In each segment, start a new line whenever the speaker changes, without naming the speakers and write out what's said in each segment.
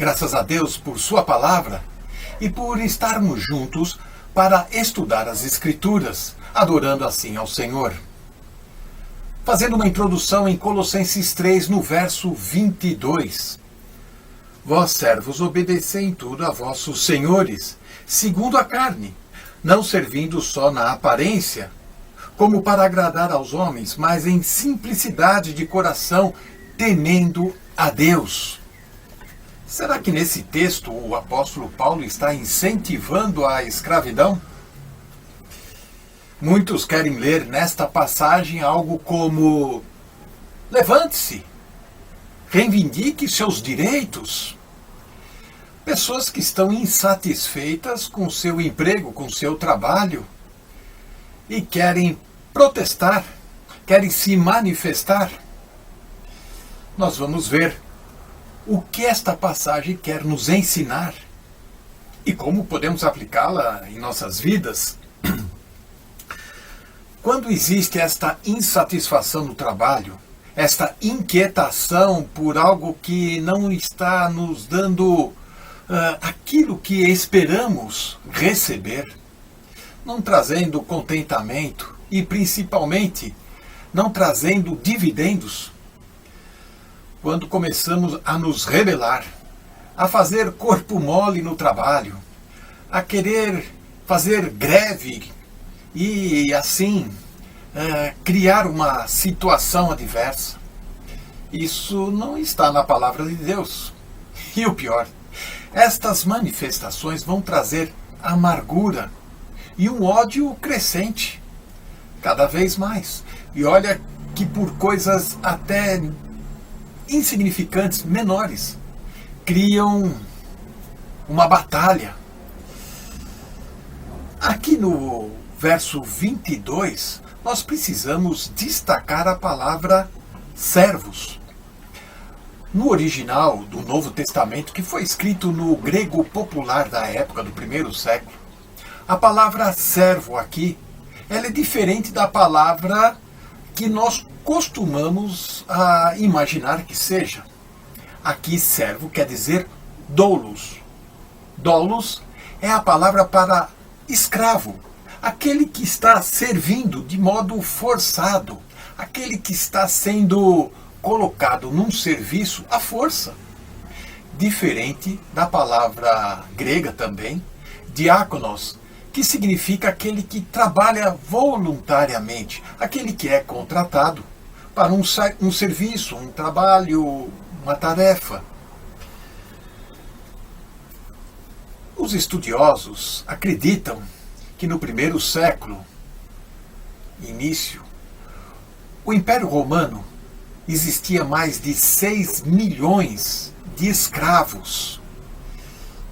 Graças a Deus por Sua palavra e por estarmos juntos para estudar as Escrituras, adorando assim ao Senhor. Fazendo uma introdução em Colossenses 3, no verso 22. Vós, servos, obedecei em tudo a vossos senhores, segundo a carne, não servindo só na aparência, como para agradar aos homens, mas em simplicidade de coração, temendo a Deus. Será que nesse texto o apóstolo Paulo está incentivando a escravidão? Muitos querem ler nesta passagem algo como: levante-se, reivindique seus direitos. Pessoas que estão insatisfeitas com seu emprego, com seu trabalho, e querem protestar, querem se manifestar. Nós vamos ver o que esta passagem quer nos ensinar e como podemos aplicá-la em nossas vidas. Quando existe esta insatisfação no trabalho, esta inquietação por algo que não está nos dando aquilo que esperamos receber, não trazendo contentamento e principalmente não trazendo dividendos, quando começamos a nos rebelar, a fazer corpo mole no trabalho, a querer fazer greve e assim criar uma situação adversa, isso não está na palavra de Deus. E o pior, estas manifestações vão trazer amargura e um ódio crescente, cada vez mais. E olha que por coisas até insignificantes, menores, criam uma batalha. Aqui no verso 22, nós precisamos destacar a palavra servos. No original do Novo Testamento, que foi escrito no grego popular da época do primeiro século, a palavra servo aqui, ela é diferente da palavra que nós costumamos imaginar que seja. Aqui servo quer dizer doulos. Doulos é a palavra para escravo, aquele que está servindo de modo forçado, aquele que está sendo colocado num serviço à força. Diferente da palavra grega também, diáconos, que significa aquele que trabalha voluntariamente, aquele que é contratado para um serviço, um trabalho, uma tarefa. Os estudiosos acreditam que no primeiro século, início, o Império Romano existia mais de 6 milhões de escravos.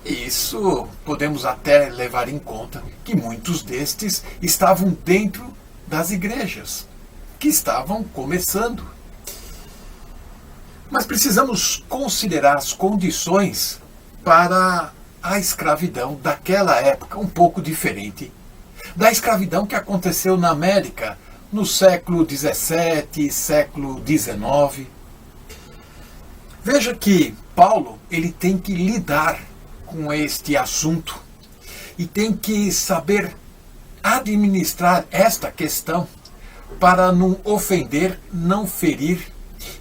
E isso podemos até levar em conta que muitos destes estavam dentro das igrejas, que estavam começando. Mas precisamos considerar as condições para a escravidão daquela época, um pouco diferente da escravidão que aconteceu na América no século XVII, século XIX. Veja que Paulo ele tem que lidar com este assunto e tem que saber administrar esta questão para não ofender, não ferir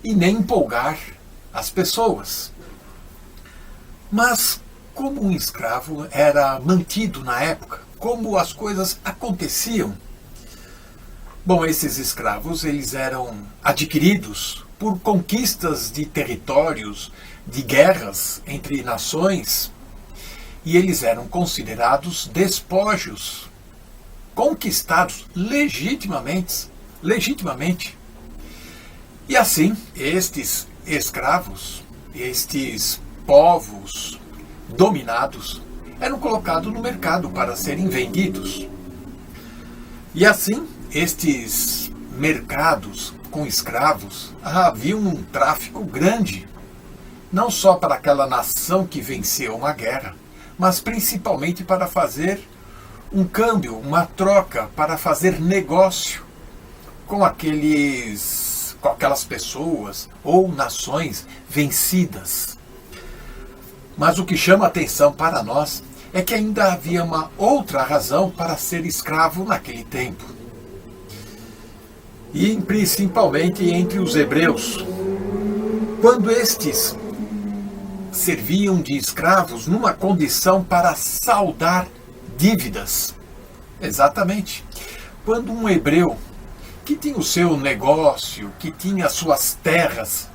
e nem empolgar as pessoas. Mas como um escravo era mantido na época, como as coisas aconteciam? Bom, esses escravos eles eram adquiridos por conquistas de territórios, de guerras entre nações, e eles eram considerados despojos, conquistados legitimamente. E assim, estes escravos, estes povos dominados, eram colocados no mercado para serem vendidos. E assim, estes mercados com escravos havia um tráfico grande, não só para aquela nação que venceu uma guerra, mas principalmente para fazer um câmbio, uma troca, para fazer negócio com aquelas pessoas ou nações vencidas. Mas o que chama atenção para nós é que ainda havia uma outra razão para ser escravo naquele tempo. E principalmente entre os hebreus. Quando estes serviam de escravos numa condição para saldar dívidas. Exatamente. Quando um hebreu que tinha o seu negócio, que tinha suas terras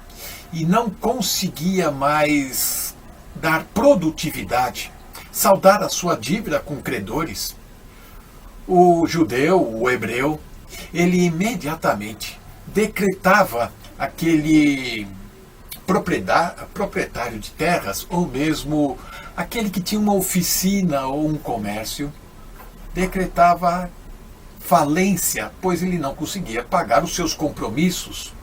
e não conseguia mais dar produtividade, saldar a sua dívida com credores, o judeu, o hebreu, ele imediatamente decretava aquele proprietário de terras, ou mesmo aquele que tinha uma oficina ou um comércio, decretava falência, pois ele não conseguia pagar os seus compromissos.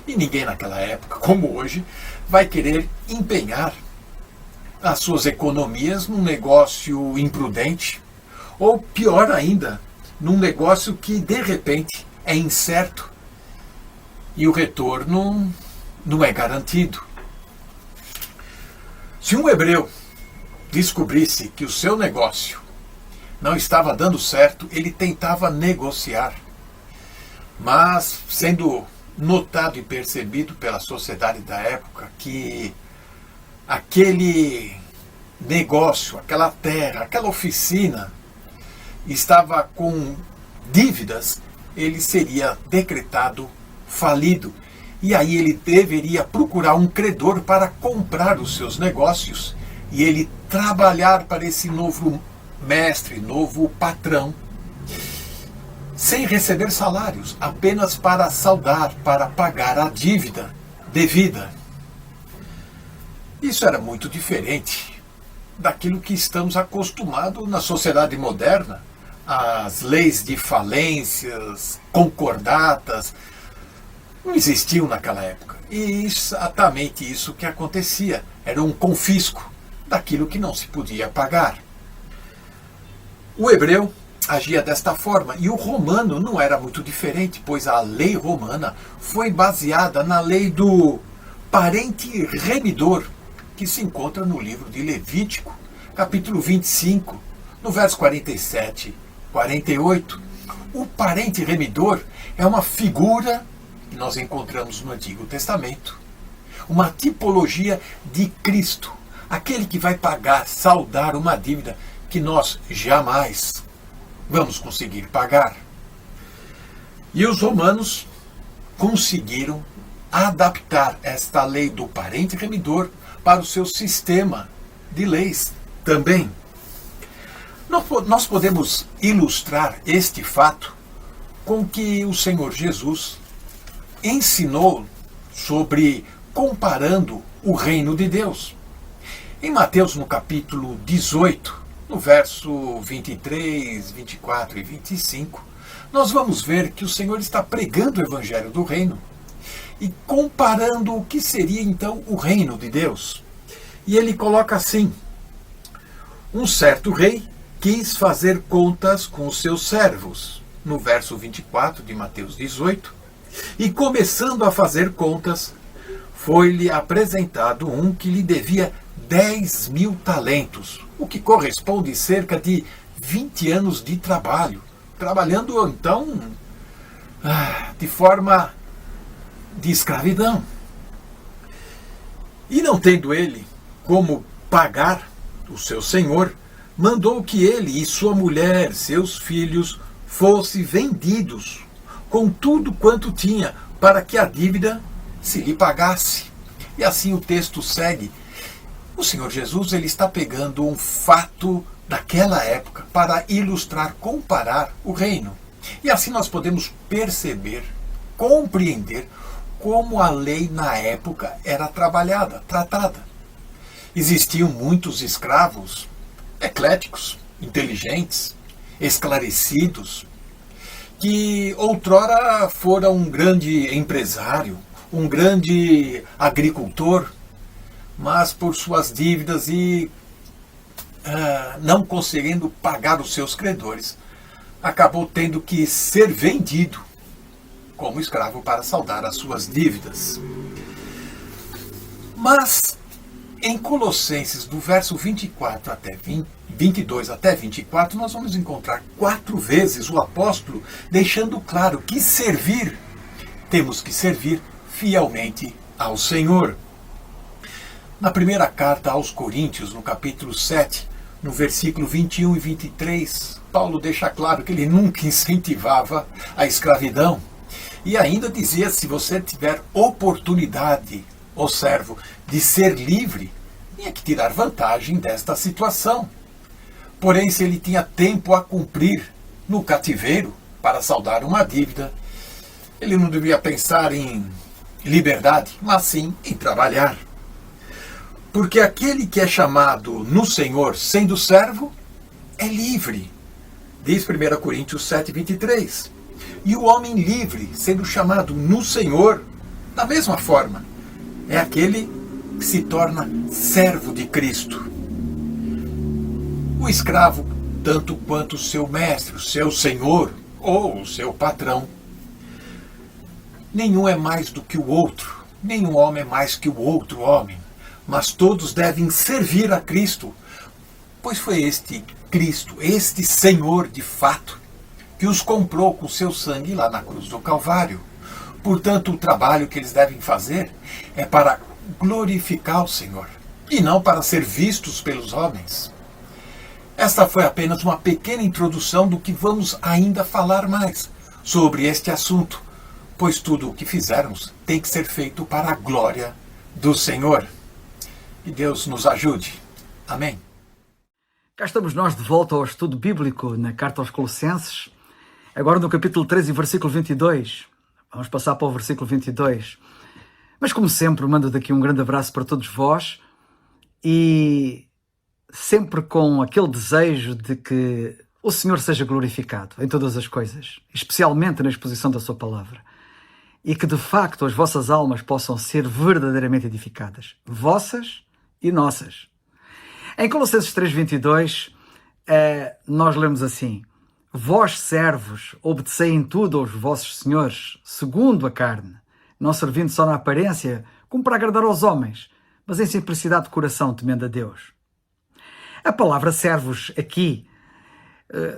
E ninguém naquela época, como hoje, vai querer empenhar as suas economias num negócio imprudente, ou pior ainda, num negócio que de repente é incerto e o retorno não é garantido. Se um hebreu descobrisse que o seu negócio não estava dando certo, ele tentava negociar. Mas, sendo notado e percebido pela sociedade da época que aquele negócio, aquela terra, aquela oficina estava com dívidas, ele seria decretado falido. E aí ele deveria procurar um credor para comprar os seus negócios e ele trabalhar para esse novo mestre, novo patrão, sem receber salários, apenas para saldar, para pagar a dívida devida. Isso era muito diferente daquilo que estamos acostumados na sociedade moderna. As leis de falências, concordatas, não existiam naquela época. E exatamente isso que acontecia. Era um confisco daquilo que não se podia pagar. O hebreu agia desta forma e o romano não era muito diferente, pois a lei romana foi baseada na lei do parente remidor, que se encontra no livro de Levítico, capítulo 25, no verso 47, 48. O parente remidor é uma figura que nós encontramos no Antigo Testamento, uma tipologia de Cristo, aquele que vai pagar, saldar uma dívida que nós jamais vamos conseguir pagar. E os romanos conseguiram adaptar esta lei do parente remidor para o seu sistema de leis também. Nós podemos ilustrar este fato com que o Senhor Jesus ensinou sobre comparando o reino de Deus. Em Mateus, no capítulo 18, no verso 23, 24 e 25, nós vamos ver que o Senhor está pregando o evangelho do reino e comparando o que seria então o reino de Deus. E ele coloca assim: um certo rei quis fazer contas com os seus servos, no verso 24 de Mateus 18, e começando a fazer contas, foi-lhe apresentado um que lhe devia 10.000 talentos, o que corresponde a cerca de 20 anos de trabalho, trabalhando então de forma de escravidão. E não tendo ele como pagar o seu senhor, mandou que ele e sua mulher, seus filhos, fossem vendidos com tudo quanto tinha, para que a dívida se lhe pagasse. E assim o texto segue. O Senhor Jesus ele está pegando um fato daquela época para ilustrar, comparar o reino. E assim nós podemos perceber, compreender como a lei na época era trabalhada, tratada. Existiam muitos escravos ecléticos, inteligentes, esclarecidos, que outrora fora um grande empresário, um grande agricultor, mas por suas dívidas e não conseguindo pagar os seus credores, acabou tendo que ser vendido como escravo para saldar as suas dívidas. Mas Em Colossenses, do verso 22 até 24, nós vamos encontrar 4 vezes o apóstolo deixando claro que temos que servir fielmente ao Senhor. Na primeira carta aos Coríntios, no capítulo 7, no versículo 21 e 23, Paulo deixa claro que ele nunca incentivava a escravidão. E ainda dizia, se você tiver oportunidade, ó servo, de ser livre, tinha que tirar vantagem desta situação. Porém, se ele tinha tempo a cumprir no cativeiro para saldar uma dívida, ele não devia pensar em liberdade, mas sim em trabalhar. Porque aquele que é chamado no Senhor sendo servo, é livre. Diz 1 Coríntios 7, 23. E o homem livre, sendo chamado no Senhor, da mesma forma, é aquele que se torna servo de Cristo. O escravo, tanto quanto o seu mestre, o seu senhor ou o seu patrão, nenhum é mais do que o outro, nenhum homem é mais que o outro homem, mas todos devem servir a Cristo, pois foi este Cristo, este Senhor de fato, que os comprou com seu sangue lá na cruz do Calvário. Portanto, o trabalho que eles devem fazer é para glorificar o Senhor, e não para ser vistos pelos homens. Esta foi apenas uma pequena introdução do que vamos ainda falar mais sobre este assunto, pois tudo o que fizermos tem que ser feito para a glória do Senhor. Que Deus nos ajude. Amém.
Cá estamos nós de volta ao estudo bíblico na carta aos Colossenses, agora no capítulo 13 e versículo 22. Vamos passar para o versículo 22. Mas como sempre, mando daqui um grande abraço para todos vós e sempre com aquele desejo de que o Senhor seja glorificado em todas as coisas, especialmente na exposição da sua palavra, e que de facto as vossas almas possam ser verdadeiramente edificadas, vossas e nossas. Em Colossenses 3:22, nós lemos assim: vós, servos, obedecei em tudo aos vossos senhores, segundo a carne, não servindo só na aparência, como para agradar aos homens, mas em simplicidade de coração, temendo a Deus. A palavra servos aqui,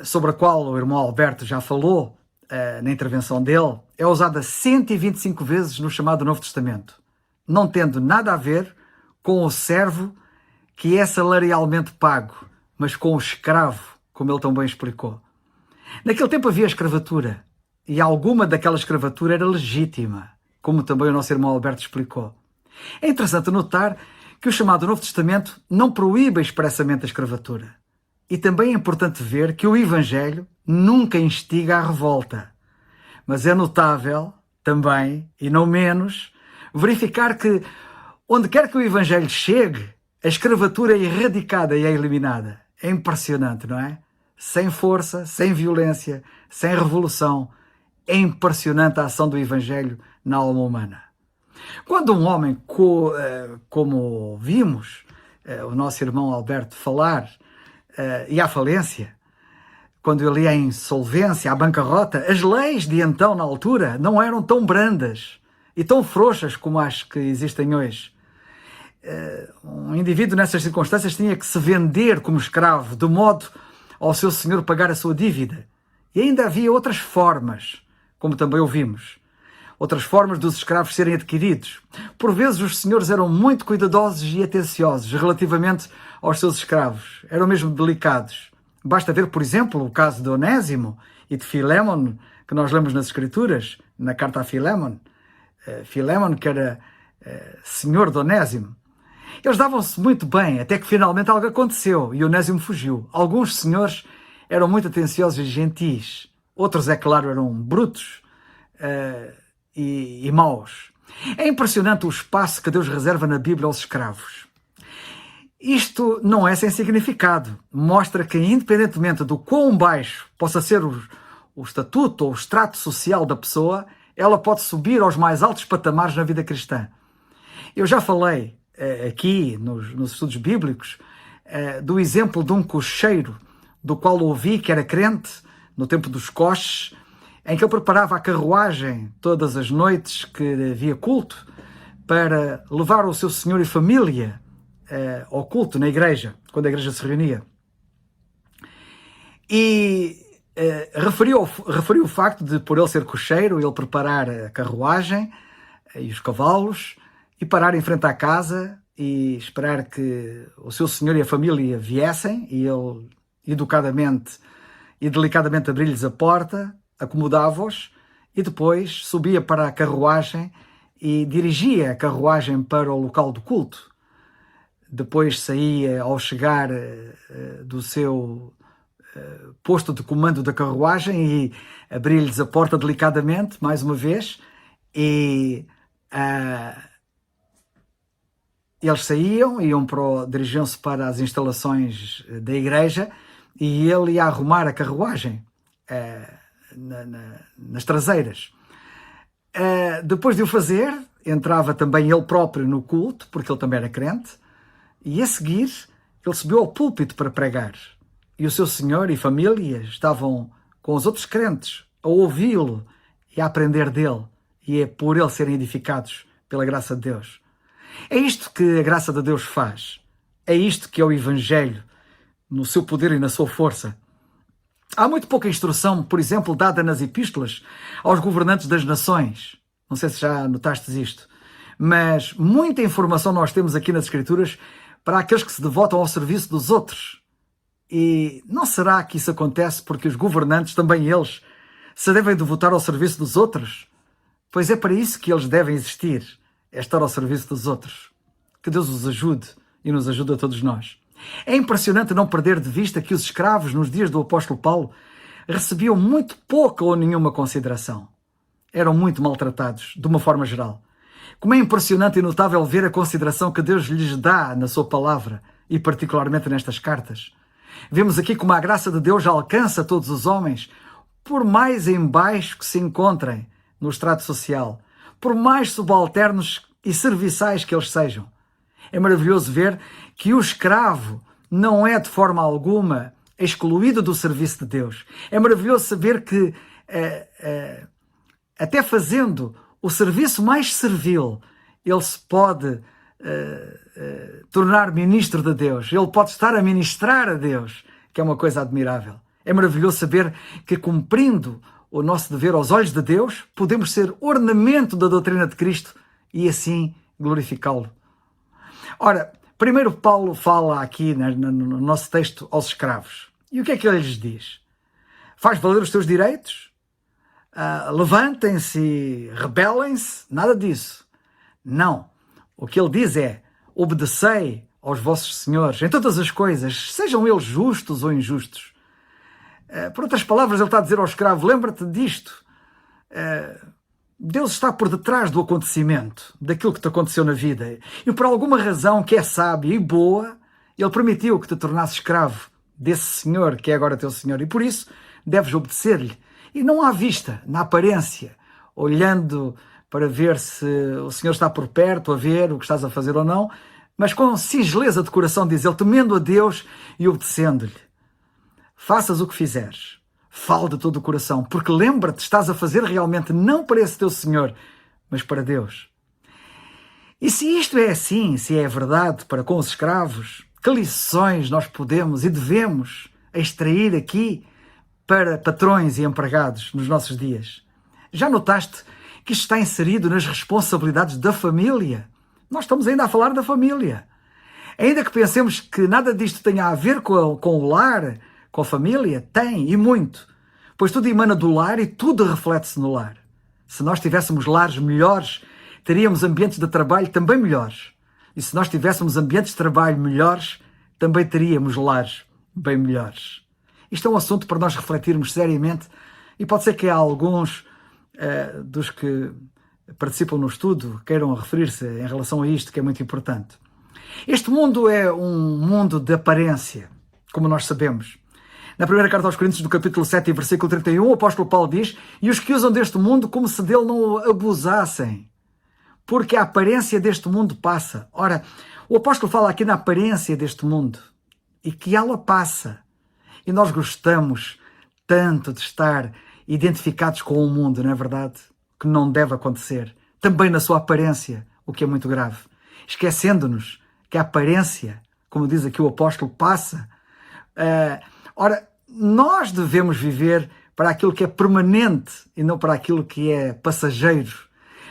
sobre a qual o irmão Alberto já falou na intervenção dele, é usada 125 vezes no chamado Novo Testamento, não tendo nada a ver com o servo que é salarialmente pago, mas com o escravo, como ele também explicou. Naquele tempo havia escravatura, e alguma daquela escravatura era legítima, como também o nosso irmão Alberto explicou. É interessante notar que o chamado Novo Testamento não proíbe expressamente a escravatura. E também é importante ver que o Evangelho nunca instiga a revolta. Mas é notável, também, e não menos, verificar que, onde quer que o Evangelho chegue, a escravatura é erradicada e é eliminada. É impressionante, não é? Sem força, sem violência, sem revolução. É impressionante a ação do Evangelho na alma humana. Quando um homem, como vimos o nosso irmão Alberto falar, e à falência, quando ele ia à insolvência, à bancarrota, as leis de então, na altura, não eram tão brandas e tão frouxas como as que existem hoje. Um indivíduo nessas circunstâncias tinha que se vender como escravo, de modo ao seu senhor pagar a sua dívida. E ainda havia outras formas, como também ouvimos, outras formas dos escravos serem adquiridos. Por vezes os senhores eram muito cuidadosos e atenciosos relativamente aos seus escravos. Eram mesmo delicados. Basta ver, por exemplo, o caso de Onésimo e de Filémon, que nós lemos nas Escrituras, na carta a Filémon. Filémon, que era senhor de Onésimo. Eles davam-se muito bem, até que finalmente algo aconteceu e Onésimo fugiu. Alguns senhores eram muito atenciosos e gentis. Outros, é claro, eram brutos e maus. É impressionante o espaço que Deus reserva na Bíblia aos escravos. Isto não é sem significado. Mostra que, independentemente do quão baixo possa ser o estatuto ou o extrato social da pessoa, ela pode subir aos mais altos patamares na vida cristã. Eu já falei aqui nos estudos bíblicos do exemplo de um cocheiro do qual ouvi que era crente no tempo dos coches, em que ele preparava a carruagem todas as noites que havia culto para levar o seu senhor e família ao culto na igreja, quando a igreja se reunia. E referiu o facto de, por ele ser cocheiro, ele preparar a carruagem e os cavalos e parar em frente à casa e esperar que o seu senhor e a família viessem, e ele educadamente e delicadamente abrir-lhes a porta, acomodava-os e depois subia para a carruagem e dirigia a carruagem para o local do culto. Depois saía ao chegar do seu posto de comando da carruagem e abria-lhes a porta delicadamente, mais uma vez, e eles saíam, dirigiam-se para as instalações da igreja, e ele ia arrumar a carruagem nas traseiras. Depois de o fazer, entrava também ele próprio no culto, porque ele também era crente, e a seguir ele subiu ao púlpito para pregar. E o seu senhor e família estavam com os outros crentes a ouvi-lo e a aprender dele, e é por ele serem edificados pela graça de Deus. É isto que a graça de Deus faz. É isto que é o Evangelho, no seu poder e na sua força. Há muito pouca instrução, por exemplo, dada nas epístolas aos governantes das nações. Não sei se já notastes isto, mas muita informação nós temos aqui nas Escrituras para aqueles que se devotam ao serviço dos outros. E não será que isso acontece porque os governantes, também eles, se devem devotar ao serviço dos outros? Pois é para isso que eles devem existir, é estar ao serviço dos outros. Que Deus os ajude e nos ajude a todos nós. É impressionante não perder de vista que os escravos, nos dias do apóstolo Paulo, recebiam muito pouca ou nenhuma consideração. Eram muito maltratados, de uma forma geral. Como é impressionante e notável ver a consideração que Deus lhes dá na sua palavra, e particularmente nestas cartas. Vemos aqui como a graça de Deus alcança todos os homens, por mais em baixo que se encontrem no estrato social, por mais subalternos e serviçais que eles sejam. É maravilhoso ver que o escravo não é de forma alguma excluído do serviço de Deus. É maravilhoso saber que, até fazendo o serviço mais servil, ele se pode tornar ministro de Deus. Ele pode estar a ministrar a Deus, que é uma coisa admirável. É maravilhoso saber que, cumprindo o nosso dever aos olhos de Deus, podemos ser ornamento da doutrina de Cristo e assim glorificá-lo. Ora, primeiro Paulo fala aqui no nosso texto aos escravos. E o que é que ele lhes diz? Faz valer os teus direitos? Levantem-se e rebelem-se? Nada disso. Não. O que ele diz é: obedecei aos vossos senhores em todas as coisas, sejam eles justos ou injustos. Por outras palavras, ele está a dizer ao escravo: lembra-te disto. Deus está por detrás do acontecimento, daquilo que te aconteceu na vida. E por alguma razão que é sábia e boa, ele permitiu que te tornasses escravo desse Senhor, que é agora teu Senhor. E por isso deves obedecer-lhe. E não à vista, na aparência, olhando para ver se o Senhor está por perto, a ver o que estás a fazer ou não, mas com singeleza de coração, diz ele, temendo a Deus e obedecendo-lhe. Faças o que fizeres. Fale de todo o coração, porque lembra-te, estás a fazer realmente não para esse teu Senhor, mas para Deus. E se isto é assim, se é verdade para com os escravos, que lições nós podemos e devemos extrair aqui para patrões e empregados nos nossos dias? Já notaste que isto está inserido nas responsabilidades da família? Nós estamos ainda a falar da família. Ainda que pensemos que nada disto tenha a ver com o lar, com a família, tem, e muito. Pois tudo emana do lar e tudo reflete-se no lar. Se nós tivéssemos lares melhores, teríamos ambientes de trabalho também melhores. E se nós tivéssemos ambientes de trabalho melhores, também teríamos lares bem melhores. Isto é um assunto para nós refletirmos seriamente, e pode ser que há alguns dos que participam no estudo queiram referir-se em relação a isto, que é muito importante. Este mundo é um mundo de aparência, como nós sabemos. Na primeira carta aos Coríntios, do capítulo 7 e versículo 31, o apóstolo Paulo diz: e os que usam deste mundo como se dele não abusassem, porque a aparência deste mundo passa. Ora, o apóstolo fala aqui na aparência deste mundo, e que ela passa. E nós gostamos tanto de estar identificados com o mundo, não é verdade? Que não deve acontecer. Também na sua aparência, o que é muito grave. Esquecendo-nos que a aparência, como diz aqui o apóstolo, passa. Ora, nós devemos viver para aquilo que é permanente e não para aquilo que é passageiro.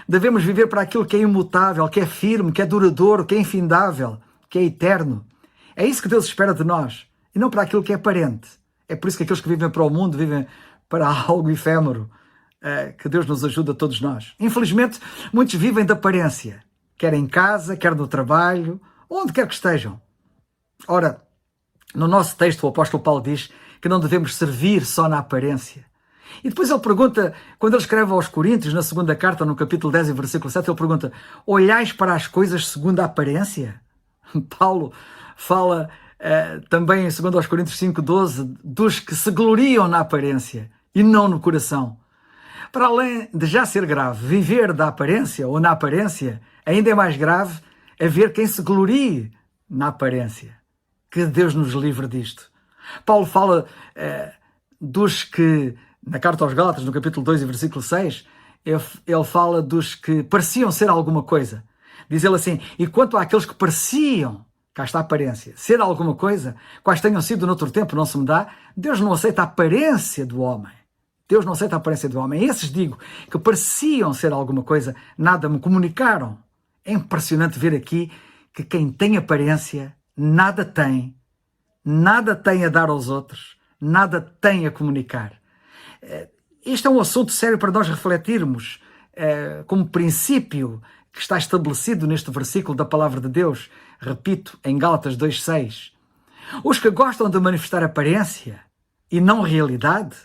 Devemos viver para aquilo que é imutável, que é firme, que é duradouro, que é infindável, que é eterno. É isso que Deus espera de nós e não para aquilo que é aparente. É por isso que aqueles que vivem para o mundo vivem para algo efêmero. Que Deus nos ajude a todos nós. Infelizmente, muitos vivem de aparência, quer em casa, quer no trabalho, onde quer que estejam. Ora, no nosso texto o apóstolo Paulo diz que não devemos servir só na aparência. E depois ele pergunta, quando ele escreve aos Coríntios, na segunda carta, no capítulo 10 e versículo 7, ele pergunta: olhais para as coisas segundo a aparência? Paulo fala também em 2 Coríntios 5,12 dos que se gloriam na aparência e não no coração. Para além de já ser grave viver da aparência ou na aparência, ainda é mais grave haver quem se glorie na aparência. Que Deus nos livre disto. Paulo fala dos que, na carta aos Gálatas, no capítulo 2 e versículo 6, ele fala dos que pareciam ser alguma coisa. Diz ele assim: e quanto àqueles que pareciam, cá está a aparência, ser alguma coisa, quais tenham sido noutro tempo, não se me dá, Deus não aceita a aparência do homem. Deus não aceita a aparência do homem. Esses, digo, que pareciam ser alguma coisa, nada me comunicaram. É impressionante ver aqui que quem tem aparência nada tem a dar aos outros, nada tem a comunicar. Isto é um assunto sério para nós refletirmos, como princípio que está estabelecido neste versículo da palavra de Deus, repito, em Gálatas 2,6. Os que gostam de manifestar aparência e não realidade,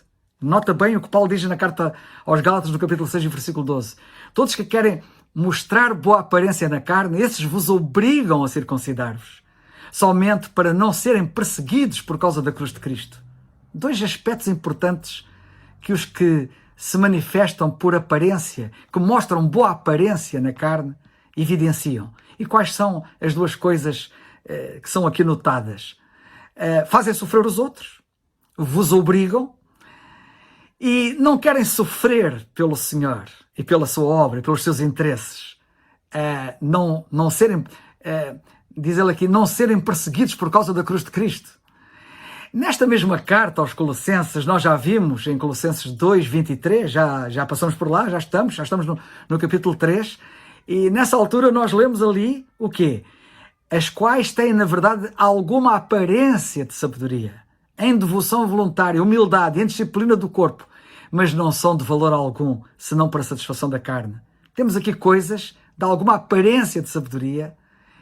nota bem o que Paulo diz na carta aos Gálatas, no capítulo 6 e versículo 12. Todos que querem mostrar boa aparência na carne, esses vos obrigam a circuncidar-vos, somente para não serem perseguidos por causa da cruz de Cristo. Dois aspectos importantes que os que se manifestam por aparência, que mostram boa aparência na carne, evidenciam. E quais são as duas coisas que são aqui notadas? Fazem sofrer os outros, vos obrigam, e não querem sofrer pelo Senhor e pela sua obra e pelos seus interesses. Não serem, diz ele aqui, não serem perseguidos por causa da cruz de Cristo. Nesta mesma carta aos Colossenses, nós já vimos em Colossenses 2:23, já passamos por lá, já estamos no capítulo 3, e nessa altura nós lemos ali o quê? As quais têm, na verdade, alguma aparência de sabedoria, em devoção voluntária, humildade e disciplina do corpo, mas não são de valor algum, senão para a satisfação da carne. Temos aqui coisas de alguma aparência de sabedoria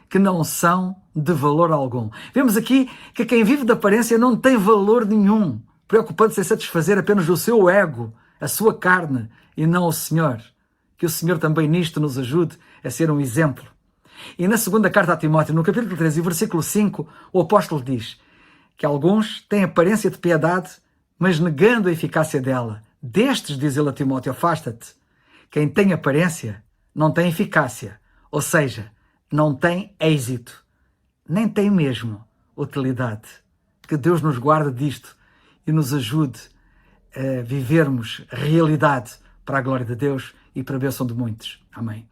que não são de valor algum. Vemos aqui que quem vive de aparência não tem valor nenhum, preocupando-se em satisfazer apenas o seu ego, a sua carne, e não o Senhor. Que o Senhor também nisto nos ajude a ser um exemplo. E na segunda carta a Timóteo, no capítulo 3 e versículo 5, o apóstolo diz que alguns têm aparência de piedade, mas negando a eficácia dela. Destes, diz ele a Timóteo, afasta-te. Quem tem aparência não tem eficácia, ou seja, não tem êxito, nem tem mesmo utilidade. Que Deus nos guarde disto e nos ajude a vivermos realidade para a glória de Deus e para a bênção de muitos. Amém.